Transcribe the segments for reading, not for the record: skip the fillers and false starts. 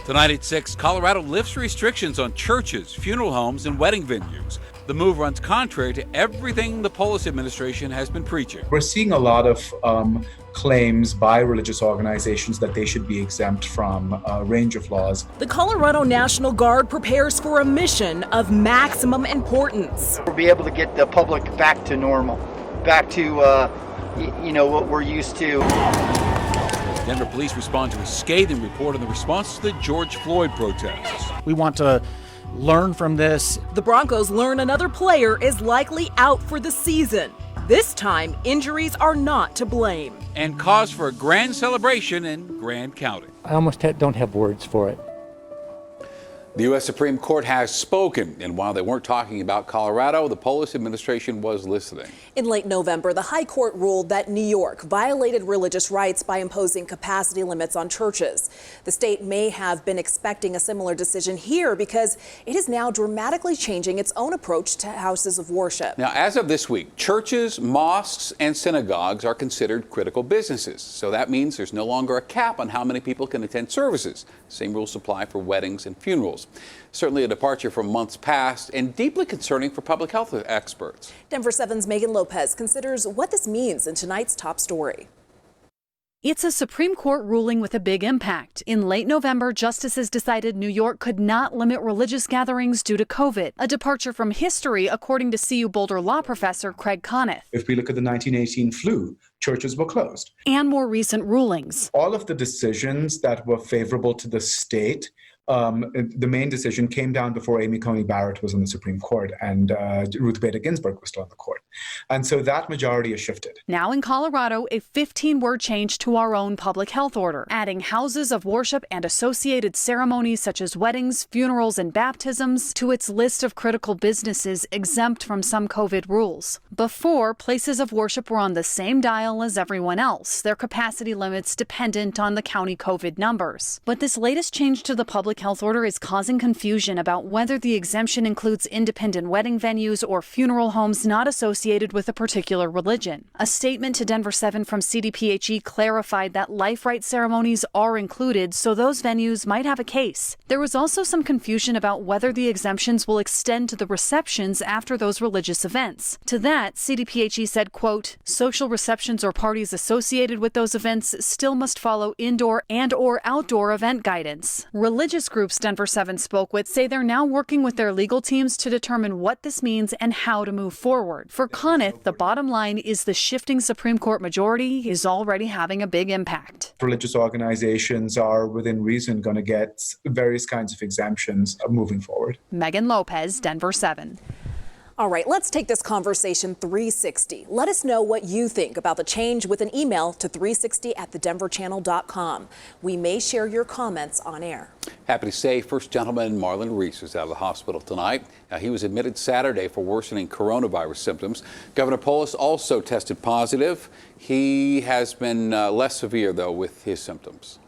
Tonight at 6, Colorado lifts restrictions on churches, funeral homes, and wedding venues. The move runs contrary to everything the Polis administration has been preaching. We're seeing a lot of claims by religious organizations that they should be exempt from a range of laws. The Colorado National Guard prepares for a mission of maximum importance. We'll be able to get the public back to normal, back to what we're used to. Denver police respond to a scathing report on the response to the George Floyd protests. We want to learn from this. The Broncos learn another player is likely out for the season. This time, injuries are not to blame. And cause for a grand celebration in Grand County. I almost don't have words for it. The U.S. Supreme Court has spoken, and while they weren't talking about Colorado, the Polis administration was listening. In late November, the High Court ruled that New York violated religious rights by imposing capacity limits on churches. The state may have been expecting a similar decision here because it is now dramatically changing its own approach to houses of worship. Now, as of this week, churches, mosques, and synagogues are considered critical businesses. So that means there's no longer a cap on how many people can attend services. Same rules apply for weddings and funerals. Certainly a departure from months past and deeply concerning for public health experts. Denver7's Megan Lopez considers what this means in tonight's top story. It's a Supreme Court ruling with a big impact. In late November, justices decided New York could not limit religious gatherings due to COVID, a departure from history, according to CU Boulder law professor Craig Conniff. If we look at the 1918 flu, churches were closed. And more recent rulings. All of the decisions that were favorable to the state, the main decision came down before Amy Coney Barrett was on the Supreme Court and Ruth Bader Ginsburg was still on the court. And so that majority has shifted. Now in Colorado, a 15-word change to our own public health order, adding houses of worship and associated ceremonies such as weddings, funerals, and baptisms to its list of critical businesses exempt from some COVID rules. Before, places of worship were on the same dial as everyone else, their capacity limits dependent on the county COVID numbers. But this latest change to the public health order is causing confusion about whether the exemption includes independent wedding venues or funeral homes not associated with a particular religion. A statement to Denver7 from CDPHE clarified that life rite ceremonies are included, so those venues might have a case. There was also some confusion about whether the exemptions will extend to the receptions after those religious events. To that, CDPHE said, quote, social receptions or parties associated with those events still must follow indoor and/or outdoor event guidance. Religious groups Denver7 spoke with say they're now working with their legal teams to determine what this means and how to move forward. For Conniff, the bottom line is the shifting Supreme Court majority is already having a big impact. Religious organizations are, within reason, going to get various kinds of exemptions moving forward. Megan Lopez, Denver7. All right, let's take this conversation 360. Let us know what you think about the change with an email to 360@thedenverchannel.com. We may share your comments on air. Happy to say First Gentleman Marlon Reese is out of the hospital tonight. Now, he was admitted Saturday for worsening coronavirus symptoms. Governor Polis also tested positive. He has been less severe, though, with his symptoms.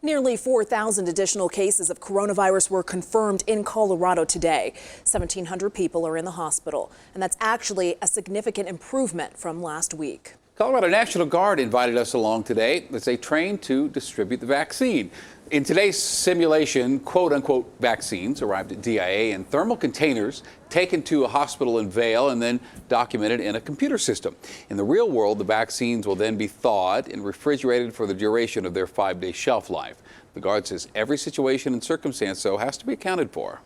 Nearly 4,000 additional cases of coronavirus were confirmed in Colorado today. 1,700 people are in the hospital, and that's actually a significant improvement from last week. Colorado National Guard invited us along today as they train to distribute the vaccine. In today's simulation, quote-unquote vaccines arrived at DIA in thermal containers, taken to a hospital in Vail, and then documented in a computer system. In the real world, the vaccines will then be thawed and refrigerated for the duration of their 5-day shelf life. The Guard says every situation and circumstance, though, has to be accounted for.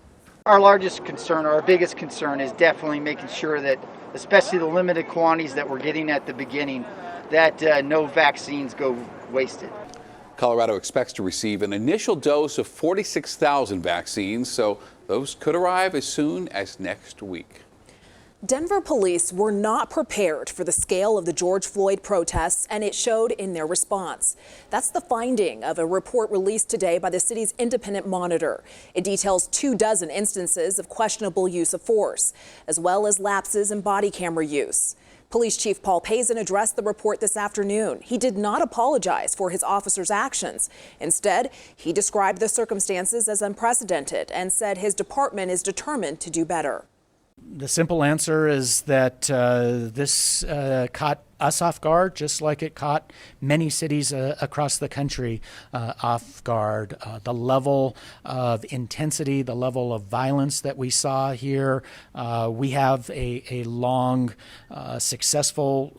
Our largest concern, or our biggest concern, is definitely making sure that, especially the limited quantities that we're getting at the beginning, that no vaccines go wasted. Colorado expects to receive an initial dose of 46,000 vaccines, so those could arrive as soon as next week. Denver police were not prepared for the scale of the George Floyd protests, and it showed in their response. That's the finding of a report released today by the city's independent monitor. It details 24 instances of questionable use of force, as well as lapses in body camera use. Police Chief Paul Pazin addressed the report this afternoon. He did not apologize for his officers' actions. Instead, he described the circumstances as unprecedented and said his department is determined to do better. The simple answer is that this caught us off guard, just like it caught many cities across the country off guard. The level of intensity, the level of violence that we saw here. We have a long, successful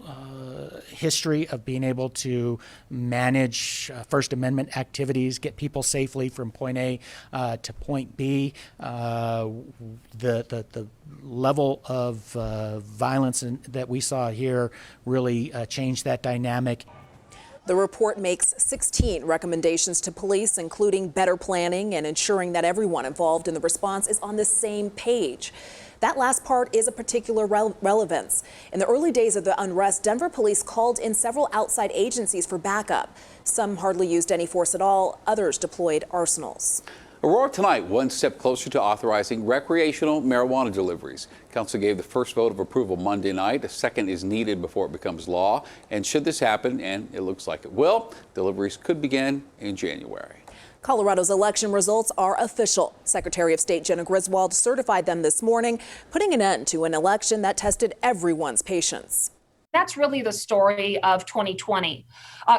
history of being able to manage First Amendment activities, get people safely from point A to point B. The level of violence that we saw here really changed that dynamic. The report makes 16 recommendations to police, including better planning and ensuring that everyone involved in the response is on the same page. That last part is of particular relevance. In the early days of the unrest, Denver police called in several outside agencies for backup. Some hardly used any force at all. Others deployed arsenals. Aurora tonight, one step closer to authorizing recreational marijuana deliveries. Council gave the first vote of approval Monday night. A second is needed before it becomes law. And should this happen, and it looks like it will, deliveries could begin in January. Colorado's election results are official. Secretary of State Jenna Griswold certified them this morning, putting an end to an election that tested everyone's patience. That's really the story of 2020.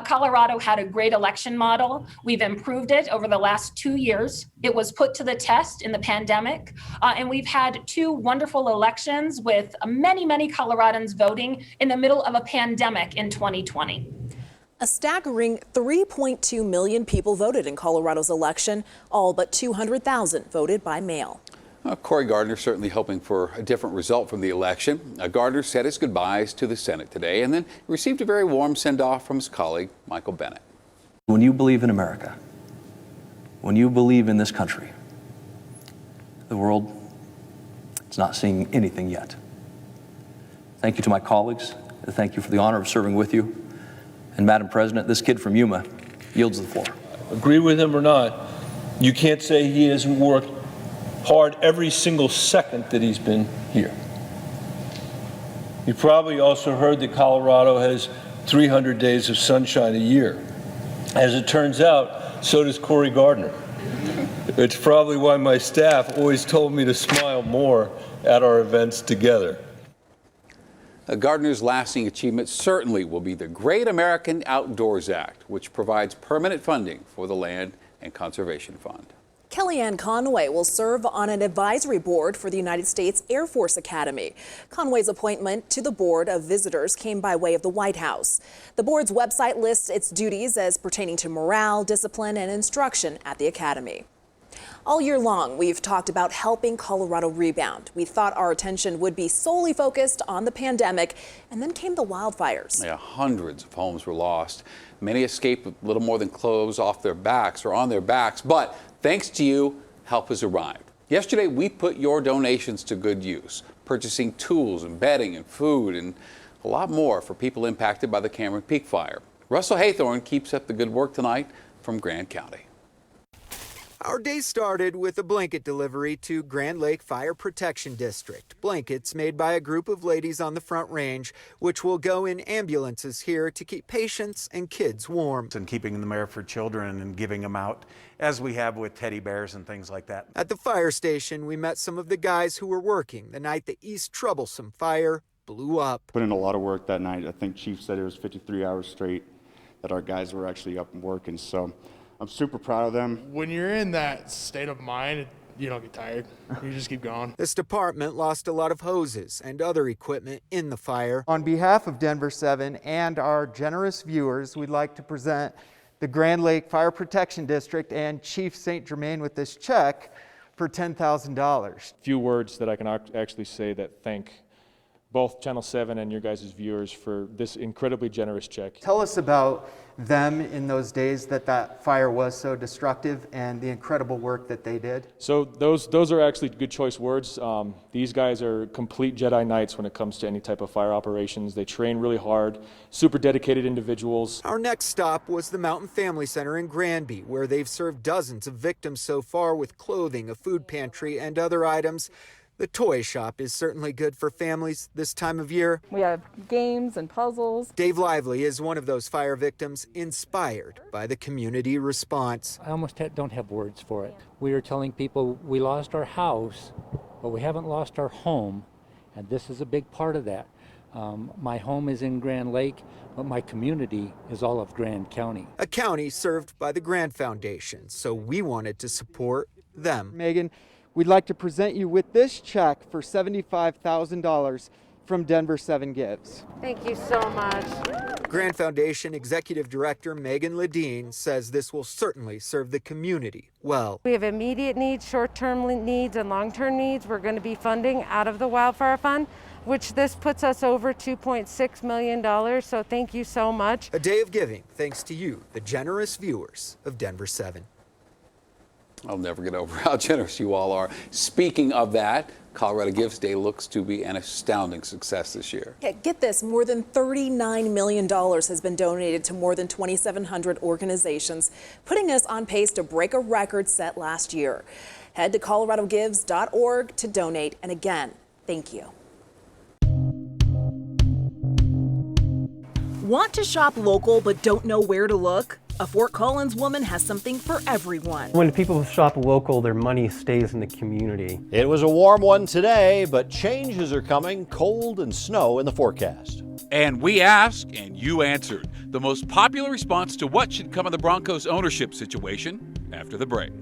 Colorado had a great election model. We've improved it over the last 2 years. It was put to the test in the pandemic. And we've had 2 wonderful elections with many, many Coloradans voting in the middle of a pandemic in 2020. A staggering 3.2 million people voted in Colorado's election. All but 200,000 voted by mail. Cory Gardner certainly hoping for a different result from the election. Gardner said his goodbyes to the Senate today and then received a very warm send-off from his colleague, Michael Bennet. When you believe in America, when you believe in this country, the world is not seeing anything yet. Thank you to my colleagues. Thank you for the honor of serving with you. And Madam President, this kid from Yuma yields the floor. Agree with him or not, you can't say he hasn't worked hard every single second that he's been here. You probably also heard that Colorado has 300 days of sunshine a year. As it turns out, so does Cory Gardner. It's probably why my staff always told me to smile more at our events together. Gardner's lasting achievement certainly will be the Great American Outdoors Act, which provides permanent funding for the Land and Conservation Fund. Kellyanne Conway will serve on an advisory board for the United States Air Force Academy. Conway's appointment to the board of visitors came by way of the White House. The board's website lists its duties as pertaining to morale, discipline, and instruction at the academy. All year long, we've talked about helping Colorado rebound. We thought our attention would be solely focused on the pandemic, and then came the wildfires. Yeah, hundreds of homes were lost. Many escaped with little more than clothes off their backs or on their backs, but thanks to you, help has arrived. Yesterday, we put your donations to good use, purchasing tools and bedding and food and a lot more for people impacted by the Cameron Peak fire. Russell Haythorne keeps up the good work tonight from Grand County. Our day started with a blanket delivery to Grand Lake Fire Protection District. Blankets made by a group of ladies on the Front Range, which will go in ambulances here to keep patients and kids warm. And keeping them there for children and giving them out, as we have with teddy bears and things like that. At the fire station, we met some of the guys who were working the night the East Troublesome fire blew up. Put in a lot of work that night. I think Chief said it was 53 hours straight that our guys were actually up and working. So I'm super proud of them. When you're in that state of mind, you don't get tired. You just keep going. This department lost a lot of hoses and other equipment in the fire. On behalf of Denver7 and our generous viewers, we'd like to present the Grand Lake Fire Protection District and Chief St. Germain with this check for $10,000. Few words that I can actually say that thank both Channel 7 and your guys' viewers for this incredibly generous check. Tell us about them in those days that fire was so destructive and the incredible work that they did. So those are actually good choice words. These guys are complete Jedi Knights when it comes to any type of fire operations. They train really hard, super dedicated individuals. Our next stop was the Mountain Family Center in Granby, where they've served dozens of victims so far with clothing, a food pantry, and other items. The toy shop is certainly good for families this time of year. We have games and puzzles. Dave Lively is one of those fire victims inspired by the community response. I almost don't have words for it. We are telling people we lost our house, but we haven't lost our home, and this is a big part of that. My home is in Grand Lake, but my community is all of Grand County. A county served by the Grand Foundation, so we wanted to support them. Megan, we'd like to present you with this check for $75,000 from Denver7 Gives. Thank you so much. Grand Foundation Executive Director Megan Ledeen says this will certainly serve the community well. We have immediate needs, short-term needs, and long-term needs. We're going to be funding out of the Wildfire Fund, which this puts us over $2.6 million, so thank you so much. A day of giving thanks to you, the generous viewers of Denver7. I'll never get over how generous you all are. Speaking of that, Colorado Gives Day looks to be an astounding success this year. Yeah, get this, more than $39 million has been donated to more than 2,700 organizations, putting us on pace to break a record set last year. Head to coloradogives.org to donate, and again, thank you. Want to shop local but don't know where to look? A Fort Collins woman has something for everyone. When people shop local, their money stays in the community. It was a warm one today, but changes are coming. Cold and snow in the forecast. And we asked, and you answered. The most popular response to what should come of the Broncos ownership situation after the break.